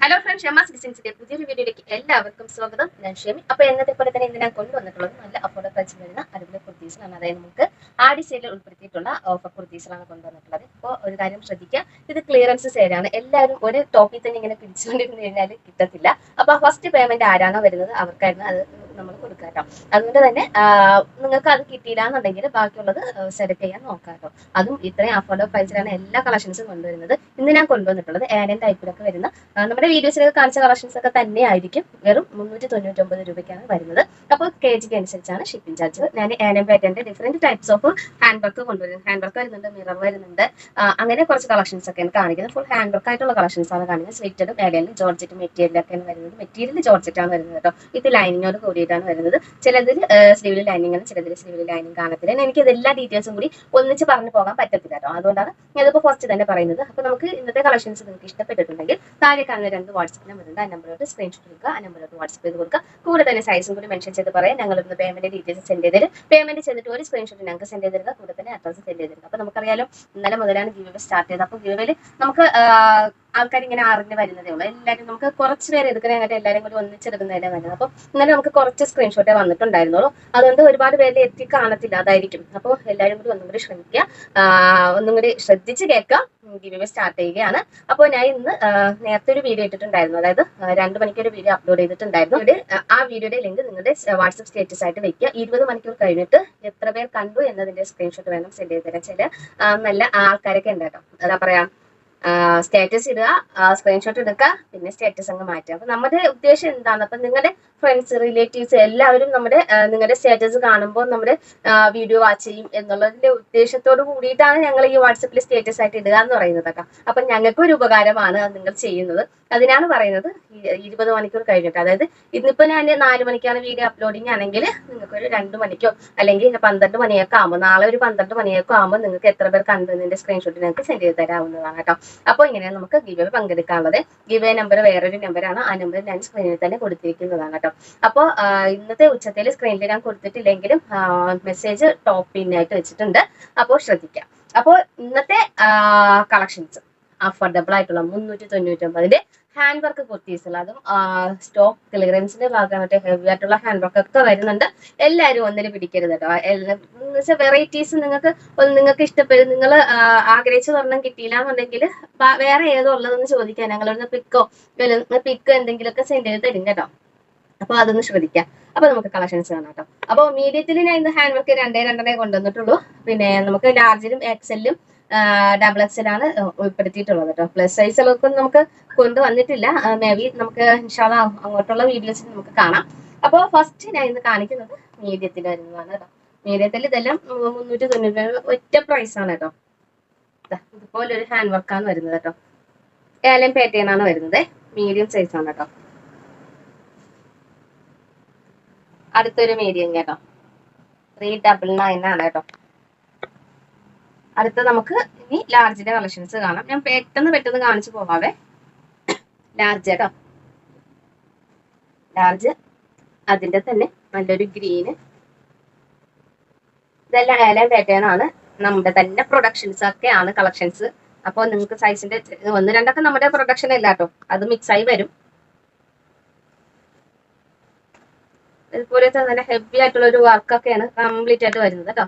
Hello friends, Shemas ഡിസൈൻസിന്റെ പുതിയൊരു വീഡിയോയിലേക്ക് എല്ലാവർക്കും സ്വാഗതം. ഞാൻ ഷെമി. അപ്പോൾ എന്നത്തെ പോലെ തന്നെ ഇന്ന് ഞാൻ കൊണ്ടുവന്നിട്ടുള്ളത് നല്ല അഫോർഡബിൾ പ്രൈസിൽ വരുന്ന അടിപൊളി കുർത്തീസിലാണ്. അതായത് നമുക്ക് ആഡി സെയിലിൽ ഉൾപ്പെടുത്തിയിട്ടുള്ള ഓഫർ കുർത്തീസിലാണ് കൊണ്ടുവന്നിട്ടുള്ളത്. ഇപ്പോൾ ഒരു കാര്യം ശ്രദ്ധിക്കുക, ഇത് ക്ലിയറൻസ് സെയിലാണ്. എല്ലാവരും ഒരു ടോപ്പിൽ തന്നെ ഇങ്ങനെ പിടിച്ചുകൊണ്ടിരുന്ന് കഴിഞ്ഞാൽ കിട്ടത്തില്ല. അപ്പോൾ ഫസ്റ്റ് പേയ്മെന്റ് ആരാണോ വരുന്നത് അവർക്കായിരുന്നു അത് നമ്മൾ കൊടുക്കാം കേട്ടോ. അതുകൊണ്ട് തന്നെ നിങ്ങൾക്ക് അത് കിട്ടിയില്ല എന്നുണ്ടെങ്കിൽ ബാക്കിയുള്ളത് സെലക്ട് ചെയ്യാൻ നോക്കാം കേട്ടോ. അതും ഇത്രയും അഫോർഡബിൾ പ്രൈസിലാണ് എല്ലാ കളക്ഷൻസും കൊണ്ടുവരുന്നത്. ഇന്ന് ഞാൻ കൊണ്ടുവന്നിട്ടുള്ളത് ഏലൻ ടൈപ്പിലൊക്കെ വരുന്ന നമ്മുടെ വീഡിയോസിലൊക്കെ കാണിച്ച കളക്ഷൻസ് ഒക്കെ തന്നെ ആയിരിക്കും. വെറും 399 രൂപയ്ക്കാണ് വരുന്നത്. അപ്പോൾ KGക്ക് അനുസരിച്ചാണ് ഷിപ്പിംഗ് ചാർജ്. ഞാൻ ഏലൻ പാറ്റേണിന്റെ different types of hand work കൊണ്ടുവരുന്നത്. ഹാൻഡ് വർക്ക് വരുന്നുണ്ട്, മിറർ വരുന്നുണ്ട്, അങ്ങനെ കുറച്ച് കളക്ഷൻസ് ഒക്കെയാണ് കാണിക്കുന്നത്. ഫുൾ ഹാൻഡ് വർക്ക് ആയിട്ടുള്ള കളക്ഷൻസ് ആണ് കാണിക്കുന്നത്. സ്ലിറ്റഡും ഏലനിലും ജോർജറ്റ് മെറ്റീരിയലൊക്കെയാണ് വരുന്നത്. മെറ്റീരിയൽ ജോർജറ്റ് ആണ് വരുന്നത് കേട്ടോ. ഇത് ലൈനിങ്ങോട് കൂടിയിട്ടാണ് വരുന്നത്. ചിലതിൽ സ്ലീവിൽ ലൈനിങ് ആണ്, ചിലതിൽ സ്ലീവിൽ ലൈനിങ് കാണത്തില്ല. എനിക്ക് ഇത് എല്ലാ ഡീറ്റെയിൽസും കൂടി ഒന്നിച്ച് പറഞ്ഞു പോകാൻ പറ്റത്തില്ല കേട്ടോ. അതുകൊണ്ടാണ് ഞാനിപ്പോൾ ഫസ്റ്റ് തന്നെ പറയുന്നത്. അപ്പോൾ നമുക്ക് ഇന്നത്തെ കളക്ഷൻസ് നിങ്ങൾക്ക് ഇഷ്ടപ്പെട്ടിട്ടുണ്ടെങ്കിൽ താഴെ കാണുന്ന 2 വാട്സ്ആപ്പ് നമ്പർ ഉണ്ട്. ആ നമ്പറിലോട്ട് സ്ക്രീൻഷോട്ട് എടുക്കുക, ആ നമ്പറിലോട്ട് വാട്സ്ആപ്പ് ചെയ്ത് കൊടുക്കുക. കൂടെ തന്നെ സൈസും കൂടി മെൻഷൻ ചെയ്ത് പറയാം. ഞങ്ങൾ ഇന്ന് പേയ്മെന്റ് ഡീറ്റെയിൽസ് സെൻഡ് ചെയ്തത്. പേയ്മെന്റ് ചെയ്തിട്ട് ഒരു സ്ക്രീൻഷോട്ട് ഞങ്ങൾക്ക് സെൻഡ് ചെയ്ത് തരിക. കൂടെ തന്നെ അഡ്രസ് സെൻഡ് ചെയ്ത് തരിക. അപ്പോൾ നമുക്കറിയാലോ, ഇന്നലെ മുതലാണ് ഗിവ് സ്റ്റാർട്ട് ചെയ്തത്. അപ്പോൾ ഗിവിൽ നമുക്ക് ആൾക്കാർ ഇങ്ങനെ അറിഞ്ഞ് വരുന്നതേ ഉള്ളൂ. എല്ലാവരും നമുക്ക് കുറച്ച് പേര് എടുക്കുന്നതിനായിട്ട് എല്ലാവരും കൂടി ഒന്നിച്ചെടുക്കുന്നതല്ലേ വരുന്നത്. അപ്പോൾ ഇന്നലെ നമുക്ക് കുറച്ച് സ്ക്രീൻഷോട്ടേ വന്നിട്ടുണ്ടായിരുന്നുള്ളൂ. അതുകൊണ്ട് ഒരുപാട് പേര് എത്തി കാണത്തില്ല, അതായിരിക്കും. അപ്പോൾ എല്ലാവരും കൂടി ഒന്നും കൂടി ശ്രമിക്കുക, ഒന്നും കൂടി ശ്രദ്ധിച്ച് കേൾക്കുക. ഗിവ് സ്റ്റാർട്ട് ചെയ്യുകയാണ്. അപ്പോൾ ഞാൻ ഇന്ന് നേരത്തെ ഒരു വീഡിയോ ഇട്ടിട്ടുണ്ടായിരുന്നു. അതായത് 2 മണിക്ക് ഒരു വീഡിയോ അപ്ലോഡ് ചെയ്തിട്ടുണ്ടായിരുന്നു. ആ വീഡിയോയുടെ ലിങ്ക് നിങ്ങളുടെ വാട്സ്ആപ്പ് സ്റ്റാറ്റസ് ആയിട്ട് വെക്കുക. 20 മണിക്കൂർ കഴിഞ്ഞിട്ട് എത്ര പേർ കണ്ടു എന്നതിന്റെ സ്ക്രീൻഷോട്ട് വേണം സെൻഡ് ചെയ്ത് തരാൻ. ചില നല്ല ആൾക്കാരൊക്കെ ഉണ്ട് കേട്ടോ. എന്താ പറയാ, സ്റ്റാറ്റസ് ഇടുക, സ്ക്രീൻഷോട്ട് എടുക്കുക, പിന്നെ സ്റ്റാറ്റസ് അങ്ങ് മാറ്റുക. അപ്പൊ നമ്മുടെ ഉദ്ദേശം എന്താണ്? അപ്പൊ നിങ്ങളുടെ ഫ്രണ്ട്സ്, റിലേറ്റീവ്സ് എല്ലാവരും നിങ്ങളുടെ സ്റ്റാറ്റസ് കാണുമ്പോൾ നമ്മുടെ വീഡിയോ വാച്ച് ചെയ്യും എന്നുള്ളതിന്റെ ഉദ്ദേശത്തോട് കൂടിയിട്ടാണ് ഞങ്ങൾ ഈ വാട്സപ്പിൽ സ്റ്റാറ്റസ് ആയിട്ട് ഇടുക എന്ന് പറയുന്നത് കേട്ടോ. അപ്പൊ ഞങ്ങൾക്ക് ഒരു ഉപകാരമാണ് നിങ്ങൾ ചെയ്യുന്നത്. അതിനാണ് പറയുന്നത് 20 മണിക്കൂർ കഴിഞ്ഞിട്ട്. അതായത് ഇന്നിപ്പോ ഞാൻ 4 മണിക്കാണ് വീഡിയോ അപ്ലോഡിങ് ആണെങ്കിൽ നിങ്ങൾക്ക് ഒരു 2 മണിക്കോ അല്ലെങ്കിൽ 12 മണിയൊക്കെ ആകുമ്പോൾ, നാളെ ഒരു 12 മണിയൊക്കെ ആകുമ്പോൾ നിങ്ങൾക്ക് എത്ര പേർ കണ്ടതിന്റെ സ്ക്രീൻഷോട്ട് നിങ്ങൾക്ക് സെൻഡ് ചെയ്ത് തരാവുന്നതാണ് കേട്ടോ. അപ്പോൾ ഇങ്ങനെയാണ് നമുക്ക് ഗിവ് പങ്കെടുക്കാനുള്ളത്. ഗിവ് നമ്പർ വേറൊരു നമ്പറാണ്. ആ നമ്പർ ഞാൻ സ്ക്രീനിൽ തന്നെ കൊടുത്തിരിക്കുന്നതാണ് കേട്ടോ. അപ്പോൾ ഇന്നത്തെ ഉച്ചത്തിൽ സ്ക്രീനിൽ ഞാൻ കൊടുത്തിട്ടില്ലെങ്കിലും മെസ്സേജ് ടോപ്പ് പിന്നായിട്ട് വെച്ചിട്ടുണ്ട്. അപ്പോൾ ശ്രദ്ധിക്കാം. അപ്പോൾ ഇന്നത്തെ കളക്ഷൻസ് അഫോർഡബിൾ ആയിട്ടുള്ള 399 ഹാൻഡ് വർക്ക് കുർത്തീസുകൾ, അതും സ്റ്റോക്ക് ക്ലിയറൻസിന്റെ ഭാഗമായിട്ട് ഹെവി ആയിട്ടുള്ള ഹാൻഡ് വർക്ക് ഒക്കെ വരുന്നുണ്ട്. എല്ലാവരും ഒന്നിന് പിടിക്കരുത് കേട്ടോ. വെറൈറ്റീസ് നിങ്ങൾക്ക് ഇഷ്ടപ്പെടും. നിങ്ങൾ ആഗ്രഹിച്ചു പറഞ്ഞാൽ കിട്ടിയില്ല എന്നുണ്ടെങ്കിൽ വേറെ ഏതോ ഉള്ളതെന്ന് ചോദിക്കാൻ ഞങ്ങളൊന്ന് പിക്കോ എന്തെങ്കിലുമൊക്കെ സെൻഡ് ചെയ്ത് തരും കേട്ടോ. അപ്പൊ അതൊന്ന് ശ്രദ്ധിക്കാം. അപ്പൊ നമുക്ക് കളക്ഷൻസ് കാണാം കേട്ടോ. അപ്പൊ മീഡിയത്തിൽ ഞാൻ ഇന്ന് ഹാൻഡ് വർക്ക് 2 കൊണ്ടുവന്നിട്ടുള്ളൂ. പിന്നെ നമുക്ക് ലാർജിലും എക്സലിലും ഡബിൾ എക്സലാണ് ഉൾപ്പെടുത്തിയിട്ടുള്ളത് കേട്ടോ. പ്ലസ് സൈസുകളൊക്കെ നമുക്ക് കൊണ്ടുവന്നിട്ടില്ല. മേ ബി നമുക്ക് ഇൻഷാല്ലാ അങ്ങോട്ടുള്ള വീഡിയോസിൽ നമുക്ക് കാണാം. അപ്പോൾ ഫസ്റ്റ് ഞാൻ ഇന്ന് കാണിക്കുന്നത് മീഡിയത്തിൽ വരുന്നതാണ് കേട്ടോ. മീഡിയത്തിൽ ഇതെല്ലാം 390 ഒറ്റ പ്രൈസ് ആണ് കേട്ടോ. ഇതുപോലെ ഒരു ഹാൻഡ് വർക്കാണ് വരുന്നത് കേട്ടോ. ഏലം പേറ്റേണാണ് വരുന്നത്. മീഡിയം സൈസ് ആണ് കേട്ടോ. അടുത്തൊരു മീഡിയം കേട്ടോ, 399 ആണ് കേട്ടോ. അടുത്ത നമുക്ക് ഇനി ലാർജിന്റെ കളക്ഷൻസ് കാണാം. ഞാൻ പെട്ടെന്ന് കാണിച്ചു പോവാവേ. ലാർജ് കേട്ടോ, ലാർജ്, അതിന്റെ തന്നെ നല്ലൊരു ഗ്രീന്. ഇതെല്ലാം ഏലം പാറ്റേൺ ആണ്. നമ്മുടെ തന്നെ പ്രൊഡക്ഷൻസ് ഒക്കെയാണ് കളക്ഷൻസ്. അപ്പോൾ നിങ്ങൾക്ക് സൈസിന്റെ 1, 2 നമ്മുടെ പ്രൊഡക്ഷൻ അല്ല കേട്ടോ, അത് മിക്സ് ആയി വരും. ഇതുപോലത്തെ നല്ല ഹെവി ആയിട്ടുള്ള ഒരു വർക്കൊക്കെയാണ് കംപ്ലീറ്റ് ആയിട്ട് വരുന്നത് കേട്ടോ.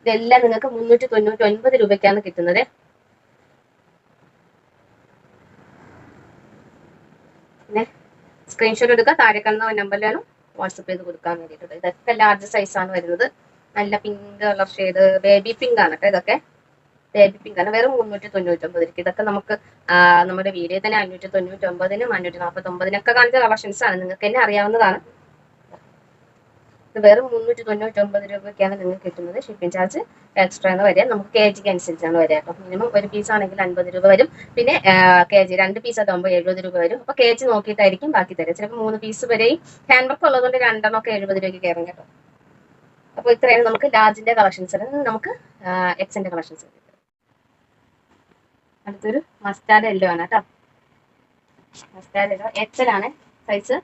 ഇതെല്ലാം നിങ്ങൾക്ക് 399 രൂപയ്ക്കാണ് കിട്ടുന്നത്. പിന്നെ സ്ക്രീൻഷോട്ട് എടുക്കുക, താഴെ കാണുന്ന നമ്പറിലാണ് വാട്സപ്പ് ചെയ്ത് കൊടുക്കാൻ വേണ്ടിയിട്ട്. ഇതൊക്കെ ലാർജ് സൈസാണ് വരുന്നത്. നല്ല pink colour shade, baby pink ആണ് കേട്ടോ. ഇതൊക്കെ ബേബി പിങ്ക് ആണ്. വെറും 399. ഇതൊക്കെ നമുക്ക് നമ്മുടെ വീഡിയോ തന്നെ 599-നും 549-നൊക്കെ കാണിച്ച കളക്ഷൻസ് ആണ്. നിങ്ങൾക്ക് തന്നെ അറിയാവുന്നതാണ്. വെറും 399 രൂപയ്ക്കാണ് നിങ്ങൾക്ക് കിട്ടുന്നത്. ഷിപ്പിംഗ് ചാർജ് എക്സ്ട്രാ എന്ന് വരിക. നമുക്ക് KGക്ക് അനുസരിച്ചാണ് വരിക കേട്ടോ. മിനിമം ഒരു പീസ് ആണെങ്കിൽ 50 രൂപ വരും. പിന്നെ KG 2 പീസ് ആകുമ്പോൾ 70 രൂപ വരും. അപ്പോൾ KG നോക്കിയിട്ടായിരിക്കും ബാക്കി തരിക. ചിലപ്പോൾ 3 പീസ് വരെയും ഹാൻഡ് വർക്ക് ഉള്ളതുകൊണ്ട് 2 ഒക്കെ 70 രൂപയ്ക്ക് കയറും കേട്ടോ. അപ്പോൾ ഇത്രയാണ് നമുക്ക് ലാർജിന്റെ കളക്ഷൻസ്. നമുക്ക് എക്സിന്റെ കളക്ഷൻസ്. അടുത്തൊരു മസ്റ്റാർഡ് യെല്ലോ ആണ് കേട്ടോ. മസ്റ്റാർഡ് യെല്ലോ എക്സൽ ആണ് സൈസ്.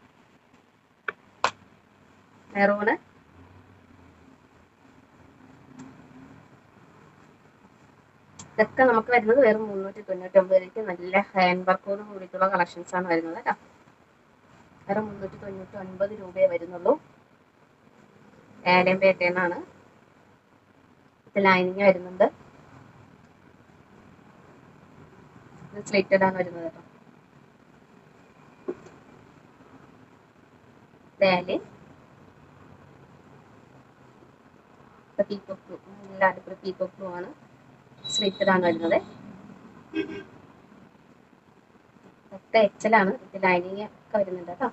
മെറൂണ്, ഇതൊക്കെ നമുക്ക് വരുന്നത് വെറും 399 രൂപയ്ക്ക് നല്ല ഹാൻഡ് വർക്കോട് കൂടിയിട്ടുള്ള കളക്ഷൻസ് ആണ് വരുന്നത് കേട്ടോ. വെറും 399 രൂപയെ വരുന്നുള്ളൂ. ഏലം പേട്ടേന്നാണ്. ഇത് ലൈനിങ് വരുന്നുണ്ട്. ഇത് സ്ലിറ്റഡ് ആണ് വരുന്നത് കേട്ടോ. പീക്കോക്ക് നല്ല അടിപൊളി പീക്കോക്ക് ആണ്. സ്ലിറ്റഡ് ആണ് വരുന്നത്. ഒക്കെ എക്സലാണ്. ഇത് ലൈനിങ് ഒക്കെ വരുന്നുണ്ട് കേട്ടോ.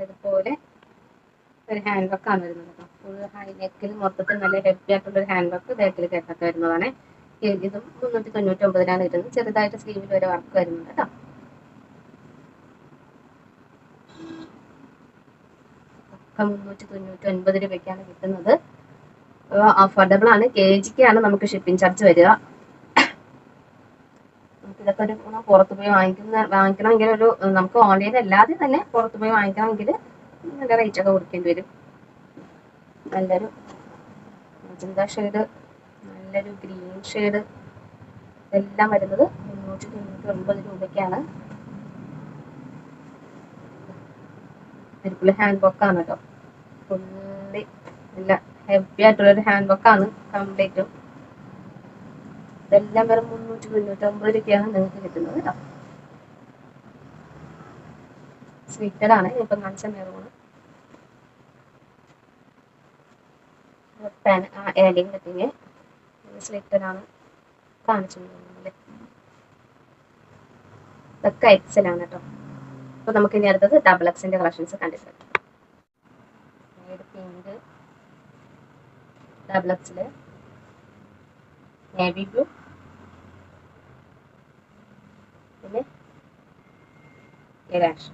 അതുപോലെ ഒരു ഹാൻഡ് വർക്ക് ആണ് വരുന്നത് കേട്ടോ. ഫുൾ ഹൈ നെക്കിൽ മൊത്തത്തിൽ നല്ല ഹെവി ആയിട്ടുള്ള ഒരു ഹാൻഡ് വർക്ക് ബാക്കിൽ കേട്ടൊക്കെ വരുന്നതാണ്. ഇതും 399 വരുന്നത്. ചെറുതായിട്ട് സ്ലീവിൽ വരെ വർക്ക് വരുന്നുണ്ട് കേട്ടോ. ഒക്കെ 399 രൂപയ്ക്കാണ് കിട്ടുന്നത്. അഫോർഡബിൾ ആണ്. KGക്കാണ് നമുക്ക് ഷിപ്പിംഗ് ചാർജ് വരിക. നമുക്ക് ഇതൊക്കെ ഒരു പുറത്ത് പോയി വാങ്ങിക്കണമെങ്കിൽ ഒരു നമുക്ക് ഓൺലൈൻ അല്ലാതെ തന്നെ പുറത്ത് പോയി വാങ്ങിക്കണമെങ്കിൽ നല്ല റേറ്റ് ഒക്കെ കൊടുക്കേണ്ടി വരും. നല്ലൊരു മജന്ത ഷെയ്ഡ്, നല്ലൊരു ഗ്രീൻ ഷെയ്ഡ്, ഇതെല്ലാം വരുന്നത് 399 രൂപയ്ക്കാണ്. അടിപൊളി ഹാൻഡ് വർക്ക് ആണ് കേട്ടോ. ഫുള്ളി നല്ല ഹെവി ആയിട്ടുള്ളൊരു ഹാൻഡ് വർക്ക് ആണ് കംപ്ലീറ്റും. ഇതെല്ലാം വെറും 399 രൂപയ്ക്കാണ് നിങ്ങൾക്ക് കിട്ടുന്നത് കേട്ടോ. സ്ലിറ്റഡ് ആണ്. ഇപ്പം കാണിച്ച മെറൂണ് ഏലിയൻ കട്ടിങ് സ്ലിറ്റഡ് ആണ് കാണിച്ചിട്ടുണ്ടെങ്കിൽ ഇതൊക്കെ എക്സൽ ആണ് കേട്ടോ. അപ്പൊ നമുക്ക് ഇനി അടുത്തത് ഡബിൾ എക്സിന്റെ കളക്ഷൻസ് കണ്ടിട്ട് pink, double XL, navy blue, പിന്നെ രാഷ്.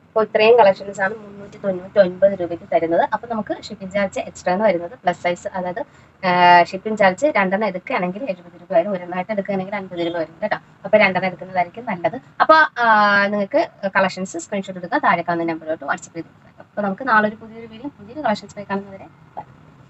അപ്പോൾ ഇത്രയും കളക്ഷൻസ് ആണ് 399 രൂപയ്ക്ക് തരുന്നത്. അപ്പൊ നമുക്ക് ഷിപ്പിംഗ് ചാർജ് എക്സ്ട്രാ എന്ന് വരുന്നത് പ്ലസ് സൈസ്, അതായത് ഷിപ്പിംഗ് ചാർജ് 2 എടുക്കുകയാണെങ്കിൽ 70 രൂപ വരും. ഒരെണ്ണമായിട്ട് എടുക്കുകയാണെങ്കിൽ 50 രൂപ വരും കേട്ടോ. അപ്പൊ 2 എടുക്കുന്നതായിരിക്കും നല്ലത്. അപ്പൊ നിങ്ങൾക്ക് കളക്ഷൻസ് സ്ക്രീൻഷോട്ട് എടുക്കുക, താഴെ കാണുന്ന നമ്പറിലോട്ട് വാട്സപ്പ് ചെയ്ത് കൊടുക്കുക. അപ്പൊ നമുക്ക് നാളെ ഒരു പുതിയൊരു വീഡിയോ പുതിയൊരു കളക്ഷൻസ് കാണുന്നവരെ